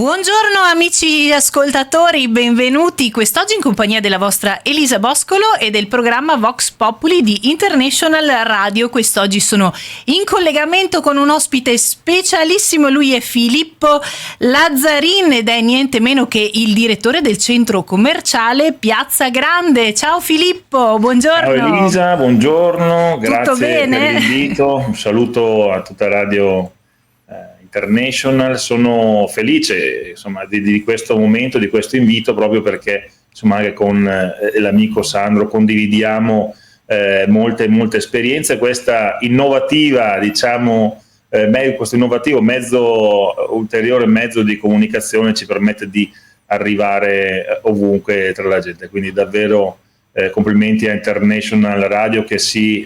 Buongiorno amici ascoltatori, benvenuti quest'oggi in compagnia della vostra Elisa Boscolo e del programma Vox Populi di International Radio. Quest'oggi sono in collegamento con un ospite specialissimo, lui è Filippo Lazzarin ed è niente meno che il direttore del centro commerciale Piazza Grande. Ciao Filippo, buongiorno. Ciao Elisa, buongiorno, grazie Tutto bene? per l'invito, un saluto a tutta Radio International. Sono felice insomma di questo momento, di questo invito, proprio perché insomma anche con l'amico Sandro condividiamo molte esperienze. Questa innovativa, diciamo, questo innovativo ulteriore mezzo di comunicazione ci permette di arrivare ovunque tra la gente, quindi davvero complimenti a International Radio che si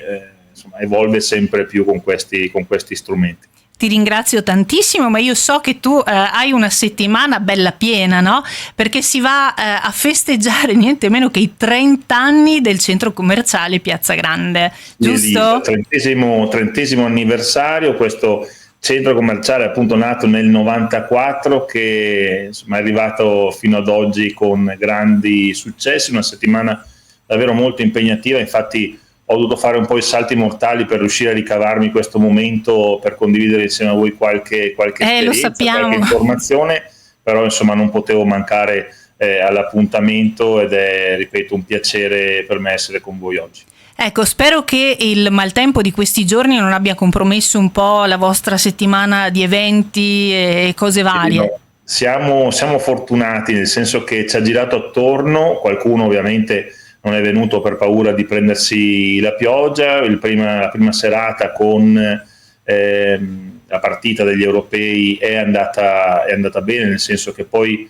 evolve sempre più con questi strumenti. Ti ringrazio tantissimo, ma io so che tu hai una settimana bella piena, no? Perché si va a festeggiare niente meno che i 30 anni del centro commerciale Piazza Grande, giusto? 30° anniversario, questo centro commerciale appunto nato nel 94 che insomma, è arrivato fino ad oggi con grandi successi, una settimana davvero molto impegnativa. Infatti ho dovuto fare un po' i salti mortali per riuscire a ricavarmi questo momento, per condividere insieme a voi qualche esperienza, qualche informazione, però insomma non potevo mancare all'appuntamento ed è, ripeto, un piacere per me essere con voi oggi. Ecco, spero che il maltempo di questi giorni non abbia compromesso un po' la vostra settimana di eventi e cose varie. No, siamo fortunati, nel senso che ci ha girato attorno, qualcuno ovviamente non è venuto per paura di prendersi la pioggia. La prima serata con la partita degli europei è andata bene, nel senso che poi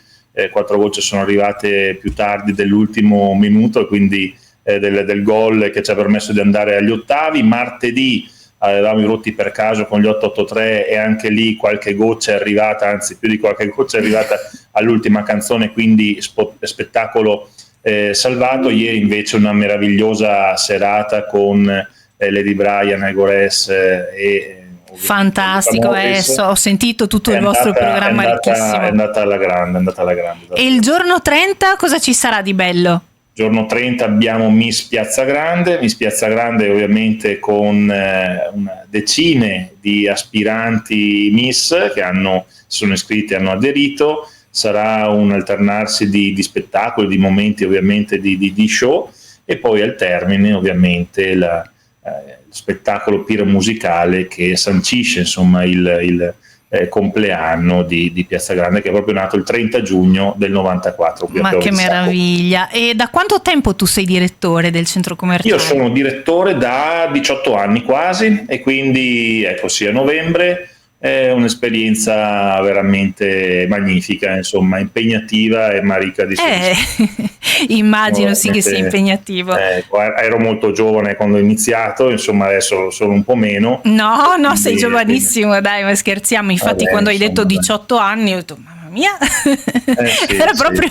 4 gocce sono arrivate più tardi dell'ultimo minuto e quindi del gol che ci ha permesso di andare agli ottavi. Martedì avevamo i rotti per caso con gli 883 e anche lì qualche goccia è arrivata, anzi più di qualche goccia è arrivata all'ultima canzone, quindi spettacolo salvato. Ieri invece una meravigliosa serata con Lady Brian, Egores e fantastico, ho sentito tutto il vostro programma ricchissimo. È andata alla grande. E il giorno 30 cosa ci sarà di bello? Giorno 30 abbiamo Miss Piazza Grande ovviamente con una decine di aspiranti Miss che sono iscritti e hanno aderito. Sarà un alternarsi di spettacoli, di momenti ovviamente di show, e poi al termine ovviamente il spettacolo piromusicale che sancisce insomma il compleanno di Piazza Grande, che è proprio nato il 30 giugno del 94. Ma che meraviglia! E da quanto tempo tu sei direttore del centro commerciale? Io sono direttore da 18 anni quasi, e quindi ecco sì, a novembre. È un'esperienza veramente magnifica, insomma, impegnativa e ma ricca di soddisfazione. Immagino sì che sia impegnativo. Ero molto giovane quando ho iniziato, insomma adesso sono un po' meno. No, sei giovanissimo, dai, ma scherziamo. Infatti quando hai detto 18 anni ho detto mamma mia, era proprio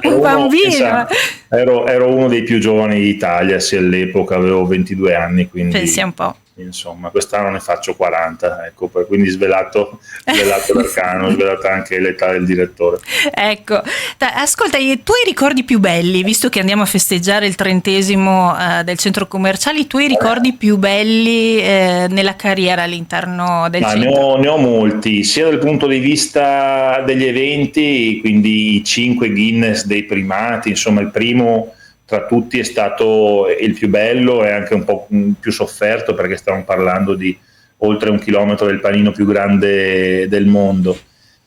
un bambino. Ero uno dei più giovani d'Italia, sì, all'epoca avevo 22 anni, quindi pensi un po'. Insomma, quest'anno ne faccio 40, ecco, quindi svelato l'arcano, svelata anche l'età del direttore. Ecco, ascolta, i tuoi ricordi più belli, visto che andiamo a festeggiare il 30° del centro commerciale, i tuoi ricordi più belli nella carriera all'interno del centro? Ne ho molti, sia dal punto di vista degli eventi, quindi i 5 Guinness dei primati, insomma il primo tra tutti è stato il più bello e anche un po' più sofferto, perché stiamo parlando di oltre 1 chilometro del panino più grande del mondo.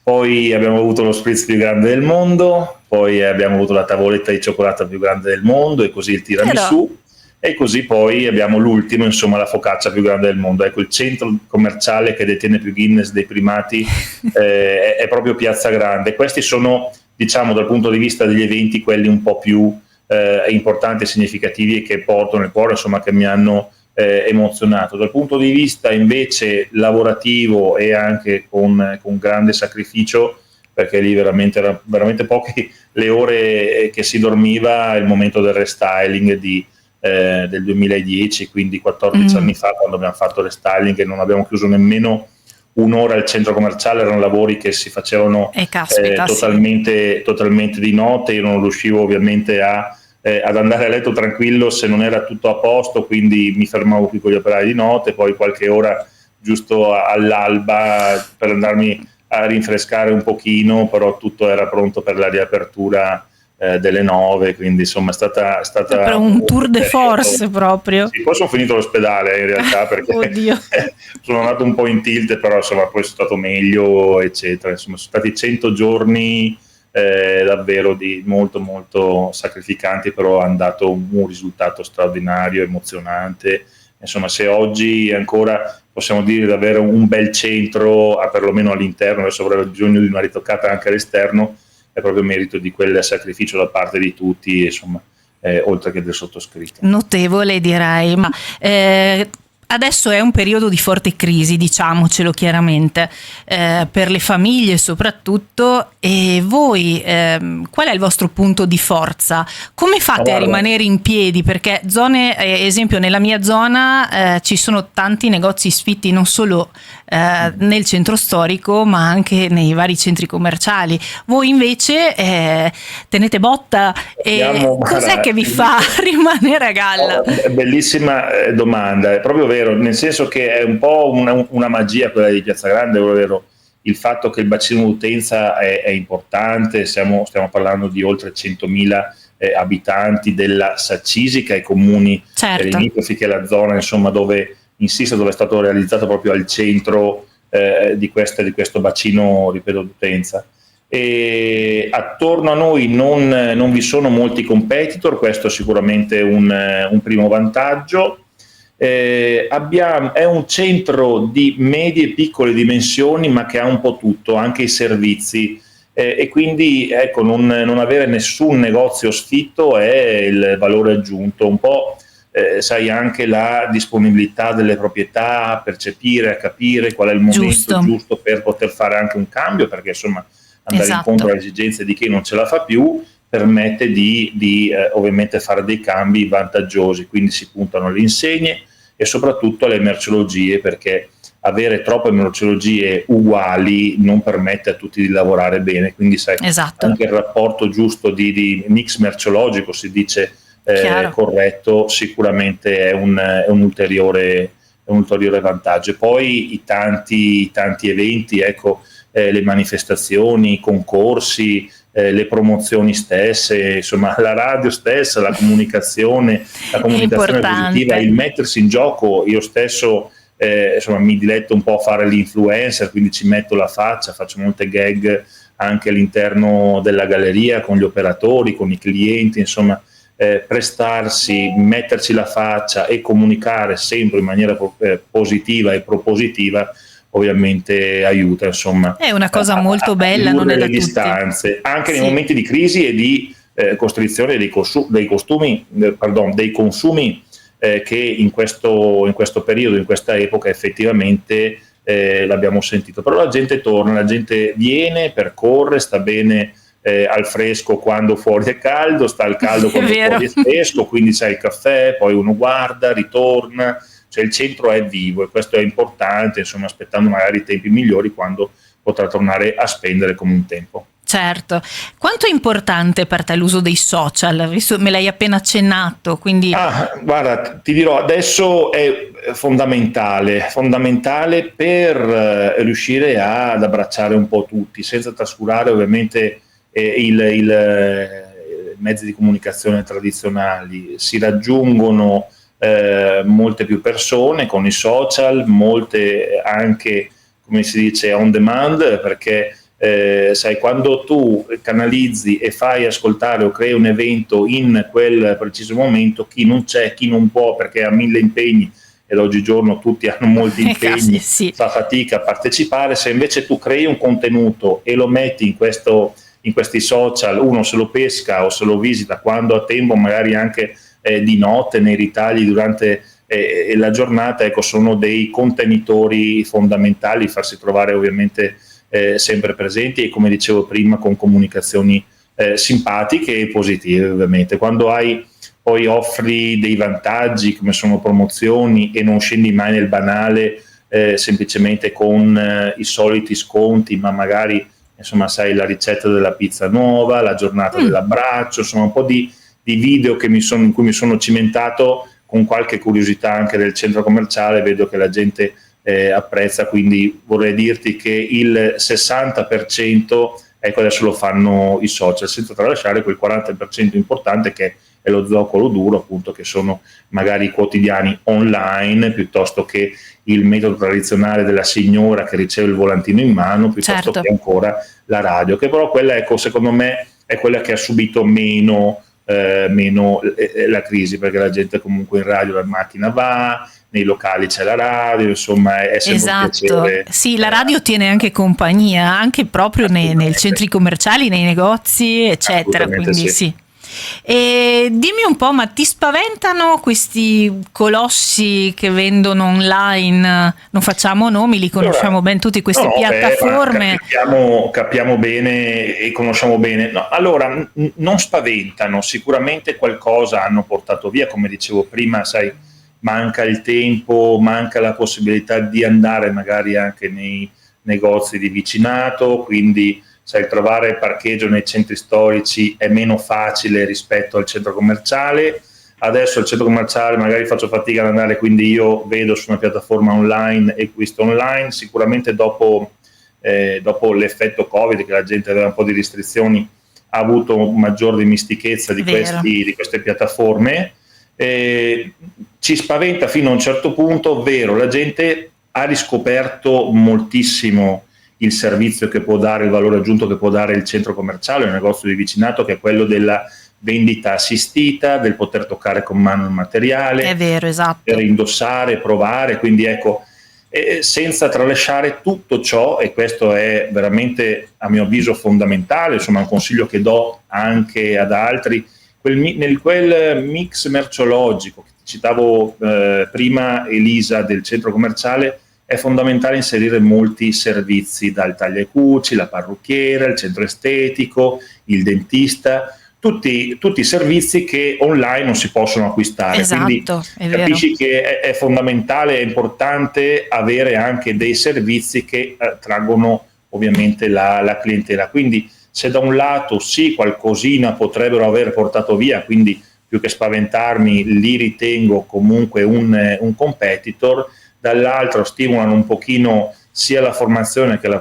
Poi abbiamo avuto lo spritz più grande del mondo, poi abbiamo avuto la tavoletta di cioccolata più grande del mondo e così il tiramisù, e così poi abbiamo l'ultimo, insomma la focaccia più grande del mondo. Ecco, il centro commerciale che detiene più Guinness dei primati è proprio Piazza Grande. Questi sono, diciamo, dal punto di vista degli eventi, quelli un po' più importanti e significativi e che porto nel cuore, insomma, che mi hanno emozionato. Dal punto di vista invece lavorativo e anche con grande sacrificio, perché lì erano veramente poche le ore che si dormiva, il momento del restyling del 2010, quindi 14 anni fa, quando abbiamo fatto restyling e non abbiamo chiuso nemmeno un'ora al centro commerciale, erano lavori che si facevano totalmente di notte. Io non riuscivo ovviamente ad andare a letto tranquillo se non era tutto a posto, quindi mi fermavo qui con gli operai di notte, poi qualche ora giusto all'alba per andarmi a rinfrescare un pochino, però tutto era pronto per la riapertura delle 9, quindi insomma è stata per un tour de force proprio. Sì, poi sono finito all'ospedale in realtà perché sono andato un po' in tilt, però insomma poi sono stato meglio, eccetera. Insomma sono stati 100 giorni davvero molto molto sacrificanti, però hanno dato un risultato straordinario, emozionante. Insomma, se oggi ancora possiamo dire di avere un bel centro, perlomeno all'interno, adesso avrei bisogno di una ritoccata anche all'esterno, è proprio merito di quel sacrificio da parte di tutti, insomma, oltre che del sottoscritto. Notevole, direi, ma adesso è un periodo di forte crisi, diciamocelo chiaramente, per le famiglie soprattutto. E voi, qual è il vostro punto di forza? Come fate a rimanere in piedi? Perché zone, esempio nella mia zona ci sono tanti negozi sfitti, non solo nel centro storico ma anche nei vari centri commerciali. Voi invece tenete botta, cos'è che vi fa rimanere a galla? Bellissima domanda, è proprio vero, nel senso che è un po' una magia quella di Piazza Grande, ovvero il fatto che il bacino d'utenza è importante. Stiamo parlando di oltre 100.000 abitanti della Saccisica e comuni limitrofi, che è la zona insomma dove è stato realizzato proprio al centro di questo bacino, ripeto, d'utenza. E attorno a noi non vi sono molti competitor, questo è sicuramente un primo vantaggio. È un centro di medie e piccole dimensioni, ma che ha un po' tutto, anche i servizi, e quindi ecco, non avere nessun negozio sfitto è il valore aggiunto. Un po' sai anche la disponibilità delle proprietà a percepire, a capire qual è il momento giusto per poter fare anche un cambio, perché insomma andare incontro alle esigenze di chi non ce la fa più permette di ovviamente fare dei cambi vantaggiosi. Quindi si puntano alle insegne e soprattutto alle merceologie, perché avere troppe merceologie uguali non permette a tutti di lavorare bene. Quindi sai, anche il rapporto giusto di mix merceologico, si dice corretto, sicuramente è un ulteriore vantaggio. E poi i tanti eventi, ecco, le manifestazioni, i concorsi, le promozioni stesse, insomma la radio stessa, la comunicazione positiva, il mettersi in gioco. Io stesso insomma mi diletto un po' a fare l'influencer, quindi ci metto la faccia, faccio molte gag anche all'interno della galleria con gli operatori, con i clienti, insomma prestarsi, metterci la faccia e comunicare sempre in maniera positiva e propositiva ovviamente aiuta, insomma. È una cosa molto bella, non è da le distanze, anche nei momenti di crisi e di costrizione dei consumi che in questo periodo, in questa epoca effettivamente l'abbiamo sentito. Però la gente torna, la gente viene, percorre, sta bene al fresco quando fuori è caldo, sta al caldo quando fuori è fresco, quindi sai il caffè, poi uno guarda, ritorna, cioè il centro è vivo e questo è importante, insomma, aspettando magari tempi migliori quando potrà tornare a spendere come un tempo. Certo. Quanto è importante per te l'uso dei social? Visto me l'hai appena accennato, quindi... Guarda, ti dirò, adesso è fondamentale per riuscire ad abbracciare un po' tutti, senza trascurare ovviamente i mezzi di comunicazione tradizionali. Si raggiungono molte più persone con i social, molte anche, come si dice, on demand, perché sai, quando tu canalizzi e fai ascoltare o crei un evento in quel preciso momento, chi non c'è, chi non può perché ha 1000 impegni, ed oggigiorno tutti hanno molti impegni, fa fatica a partecipare. Se invece tu crei un contenuto e lo metti in questi social, uno se lo pesca o se lo visita quando ha tempo, magari anche di notte, nei ritagli durante la giornata, ecco, sono dei contenitori fondamentali, farsi trovare ovviamente sempre presenti e, come dicevo prima, con comunicazioni simpatiche e positive. Ovviamente quando poi offri dei vantaggi come sono promozioni e non scendi mai nel banale semplicemente con i soliti sconti, ma magari insomma sai la ricetta della pizza nuova, la giornata dell'abbraccio, insomma un po' di video in cui mi sono cimentato, con qualche curiosità anche del centro commerciale, vedo che la gente apprezza, quindi vorrei dirti che il 60% ecco adesso lo fanno i social, senza tralasciare quel 40% importante che è lo zoccolo duro, appunto, che sono magari i quotidiani online piuttosto che il metodo tradizionale della signora che riceve il volantino in mano, piuttosto che ancora la radio, che però quella, ecco, secondo me è quella che ha subito meno la crisi, perché la gente comunque in radio la macchina va, nei locali c'è la radio, insomma è sempre un piacere. Sì, la radio tiene anche compagnia, anche proprio nei centri commerciali, nei negozi, eccetera, quindi sì. E dimmi un po', ma ti spaventano questi colossi che vendono online? Non facciamo nomi, li conosciamo bene tutti, queste piattaforme. Capiamo bene e conosciamo bene. No, allora, non spaventano, sicuramente qualcosa hanno portato via, come dicevo prima, sai, manca il tempo, manca la possibilità di andare magari anche nei negozi di vicinato, quindi sai, trovare parcheggio nei centri storici è meno facile rispetto al centro commerciale. Adesso al centro commerciale magari faccio fatica ad andare, quindi io vedo su una piattaforma online e acquisto online. Sicuramente dopo l'effetto Covid, che la gente aveva un po' di restrizioni, ha avuto maggior dimestichezza di queste piattaforme. Ci spaventa fino a un certo punto, ovvero la gente ha riscoperto moltissimo il servizio che può dare, il valore aggiunto che può dare il centro commerciale, il negozio di vicinato, che è quello della vendita assistita, del poter toccare con mano il materiale, è vero, esatto, per indossare, provare, quindi ecco, senza tralasciare tutto ciò, e questo è veramente a mio avviso fondamentale, insomma un consiglio che do anche ad altri, quel mix merceologico che citavo prima, Elisa, del centro commerciale, è fondamentale inserire molti servizi, dal taglia e cuci, la parrucchiera, il centro estetico, il dentista, tutti i servizi che online non si possono acquistare. Esatto, quindi capisci che è fondamentale, è importante avere anche dei servizi che traggono ovviamente la clientela. Quindi se da un lato sì, qualcosina potrebbero aver portato via, quindi più che spaventarmi li ritengo comunque un competitor, dall'altro stimolano un pochino sia la formazione che la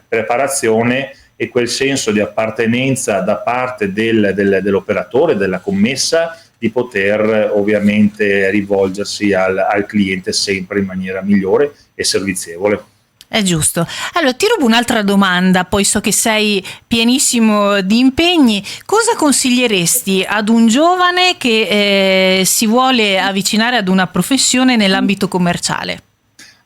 preparazione e quel senso di appartenenza da parte dell'operatore, della commessa, di poter ovviamente rivolgersi al cliente sempre in maniera migliore e servizievole. È giusto. Allora ti rubo un'altra domanda, poi so che sei pienissimo di impegni. Cosa consiglieresti ad un giovane che si vuole avvicinare ad una professione nell'ambito commerciale?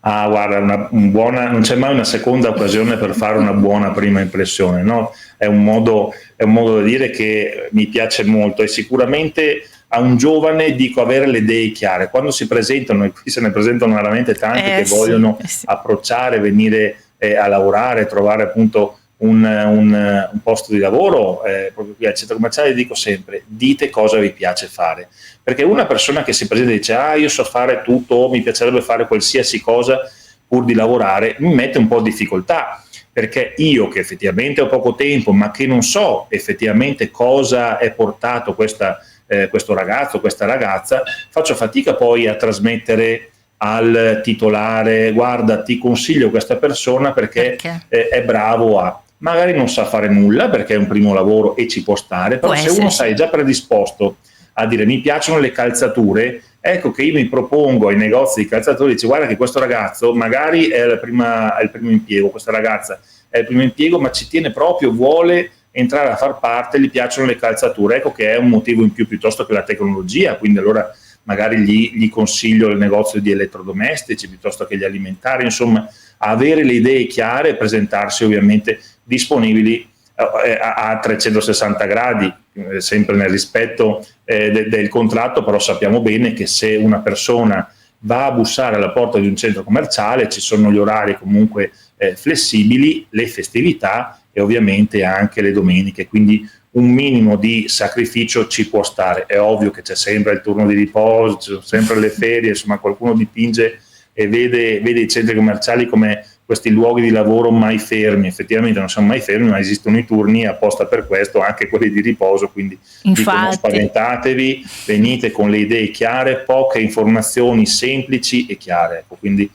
Guarda, non c'è mai una seconda occasione per fare una buona prima impressione, no? È un modo da dire che mi piace molto, e sicuramente a un giovane dico avere le idee chiare. Quando si presentano, e qui se ne presentano veramente tanti che vogliono approcciare, venire a lavorare, trovare appunto un posto di lavoro proprio qui al centro commerciale, dico sempre: dite cosa vi piace fare, perché una persona che si presenta e dice io so fare tutto, mi piacerebbe fare qualsiasi cosa pur di lavorare, mi mette un po' di difficoltà, perché io che effettivamente ho poco tempo ma che non so effettivamente cosa è portato questo ragazzo, questa ragazza, faccio fatica poi a trasmettere al titolare: guarda, ti consiglio questa persona perché è bravo magari non sa fare nulla perché è un primo lavoro e ci può stare, però se uno è già predisposto a dire mi piacciono le calzature, ecco che io mi propongo ai negozi di calzature, dice guarda che questo ragazzo magari è il primo impiego, questa ragazza è il primo impiego ma ci tiene proprio, vuole entrare a far parte, gli piacciono le calzature, ecco che è un motivo in più piuttosto che la tecnologia, quindi allora magari gli consiglio il negozio di elettrodomestici piuttosto che gli alimentari, insomma avere le idee chiare e presentarsi ovviamente disponibili a 360 gradi, sempre nel rispetto del contratto, però sappiamo bene che se una persona va a bussare alla porta di un centro commerciale ci sono gli orari comunque flessibili, le festività e ovviamente anche le domeniche, quindi un minimo di sacrificio ci può stare. È ovvio che c'è sempre il turno di riposo, ci sono sempre le ferie, insomma qualcuno dipinge e vede i centri commerciali come questi luoghi di lavoro mai fermi. Effettivamente non sono mai fermi, ma esistono i turni apposta per questo, anche quelli di riposo, quindi non spaventatevi, venite con le idee chiare, poche informazioni semplici e chiare. Ecco, quindi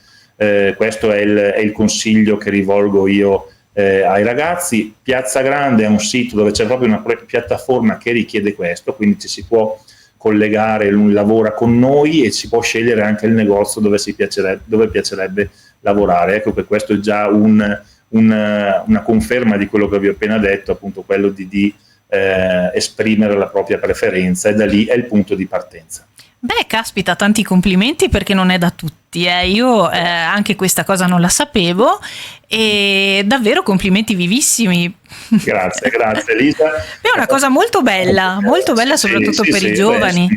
questo è il consiglio che rivolgo io ai ragazzi. Piazza Grande è un sito dove c'è proprio una piattaforma che richiede questo, quindi ci si può collegare, lavora con noi e si può scegliere anche il negozio dove piacerebbe lavorare. Ecco che questo è già una conferma di quello che vi ho appena detto, appunto quello di esprimere la propria preferenza, e da lì è il punto di partenza. Beh, caspita, tanti complimenti, perché non è da tutti. Io anche questa cosa non la sapevo, e davvero complimenti vivissimi. Grazie Elisa. È una cosa molto bella soprattutto per i giovani.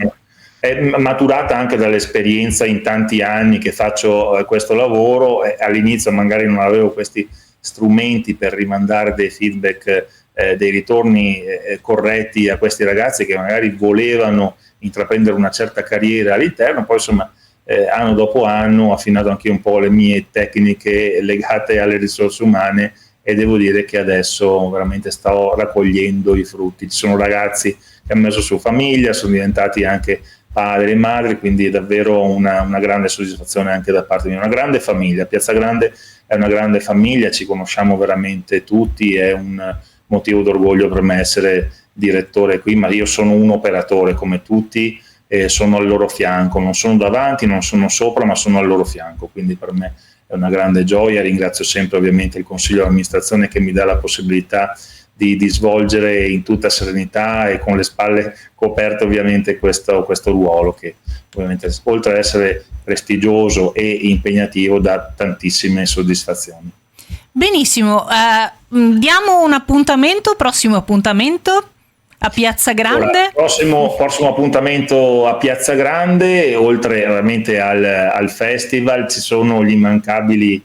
È maturata anche dall'esperienza in tanti anni che faccio questo lavoro. All'inizio magari non avevo questi strumenti per rimandare dei feedback, dei ritorni corretti a questi ragazzi che magari volevano intraprendere una certa carriera all'interno. Poi insomma anno dopo anno ho affinato anche un po' le mie tecniche legate alle risorse umane, e devo dire che adesso veramente sto raccogliendo i frutti. Ci sono ragazzi che hanno messo su famiglia, sono diventati anche padri e madri, quindi è davvero una grande soddisfazione anche da parte mia, una grande famiglia. Piazza Grande è una grande famiglia, ci conosciamo veramente tutti, è un motivo d'orgoglio per me essere direttore qui, ma io sono un operatore come tutti, sono al loro fianco, non sono davanti, non sono sopra, ma sono al loro fianco, quindi per me è una grande gioia. Ringrazio sempre ovviamente il Consiglio di amministrazione che mi dà la possibilità di svolgere in tutta serenità e con le spalle coperte ovviamente questo ruolo, che ovviamente oltre ad essere prestigioso e impegnativo dà tantissime soddisfazioni. Benissimo, diamo un prossimo appuntamento a Piazza Grande. Prossimo appuntamento a Piazza Grande, oltre ovviamente al festival ci sono gli immancabili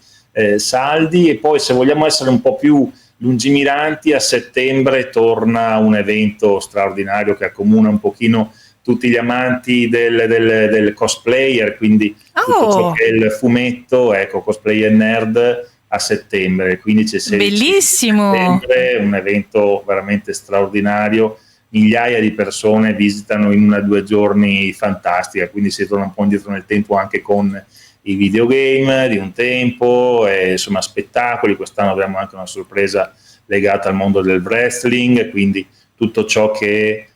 saldi, e poi, se vogliamo essere un po' più lungimiranti, a settembre torna un evento straordinario che accomuna un pochino tutti gli amanti del cosplayer, quindi tutto ciò che è il fumetto, ecco, cosplayer nerd, a settembre, 15-16 bellissimo settembre, un evento veramente straordinario. Migliaia di persone visitano in 1 o 2 giorni, fantastica, quindi si torna un po' indietro nel tempo anche con i videogame di un tempo, e insomma spettacoli. Quest'anno abbiamo anche una sorpresa legata al mondo del wrestling, quindi tutto ciò che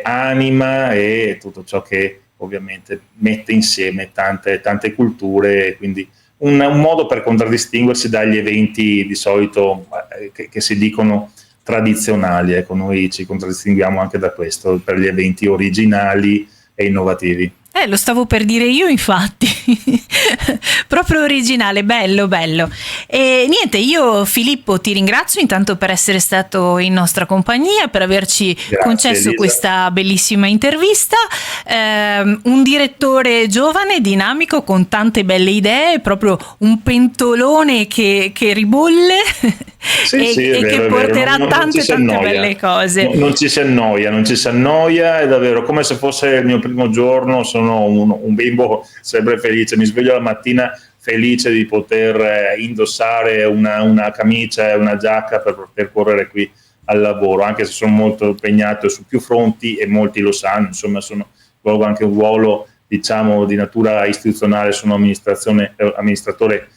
anima e tutto ciò che ovviamente mette insieme tante culture, quindi un modo per contraddistinguersi dagli eventi di solito che si dicono tradizionali. Ecco, noi ci contraddistinguiamo anche da questo, per gli eventi originali e innovativi. Lo stavo per dire io, infatti. Proprio originale, bello. E niente, io Filippo ti ringrazio intanto per essere stato in nostra compagnia, per averci concesso Elisa. Questa bellissima intervista. Un direttore giovane, dinamico, con tante belle idee, proprio un pentolone che ribolle che porterà tante belle cose. Non ci si annoia, è davvero come se fosse il mio primo giorno. Sono un bimbo sempre felice, mi sveglio la mattina felice di poter indossare una camicia e una giacca per poter correre qui al lavoro, anche se sono molto impegnato su più fronti, e molti lo sanno, insomma svolgo anche un ruolo, diciamo, di natura istituzionale, sono amministratore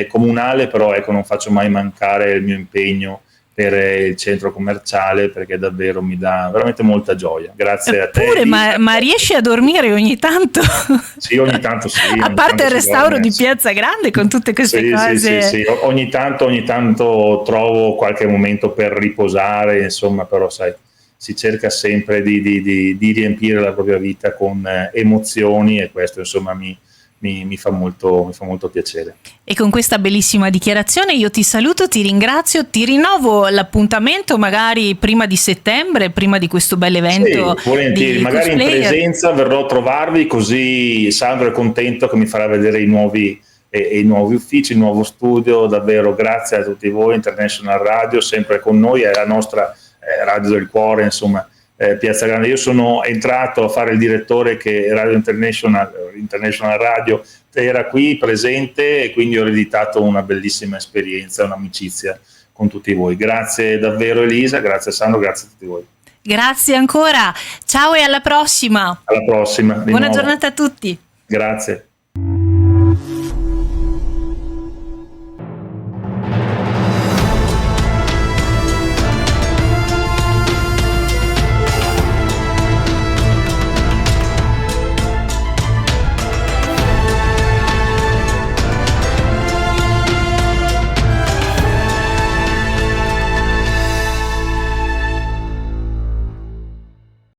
comunale, però ecco, non faccio mai mancare il mio impegno per il centro commerciale, perché davvero mi dà veramente molta gioia. Grazie a te. Pure, ma riesci a dormire ogni tanto? Sì, ogni tanto sì. A parte il restauro di Piazza Grande con tutte queste cose. Sì. Ogni tanto trovo qualche momento per riposare, insomma, però sai, si cerca sempre di riempire la propria vita con emozioni, e questo insomma mi fa molto piacere. E con questa bellissima dichiarazione io ti saluto, ti ringrazio, ti rinnovo l'appuntamento magari prima di settembre, prima di questo bel evento. Sì, volentieri, magari cosplayer. In presenza verrò a trovarvi, così Sandro è contento che mi farà vedere i nuovi uffici, il nuovo studio. Davvero grazie a tutti voi, International Radio, sempre con noi, è la nostra radio del cuore, insomma. Piazza Grande. Io sono entrato a fare il direttore che Radio International Radio era qui presente, e quindi ho ereditato una bellissima esperienza, un'amicizia con tutti voi. Grazie davvero Elisa, grazie Sandro, grazie a tutti voi. Grazie ancora, ciao e alla prossima. Alla prossima. Buona giornata a tutti. Grazie.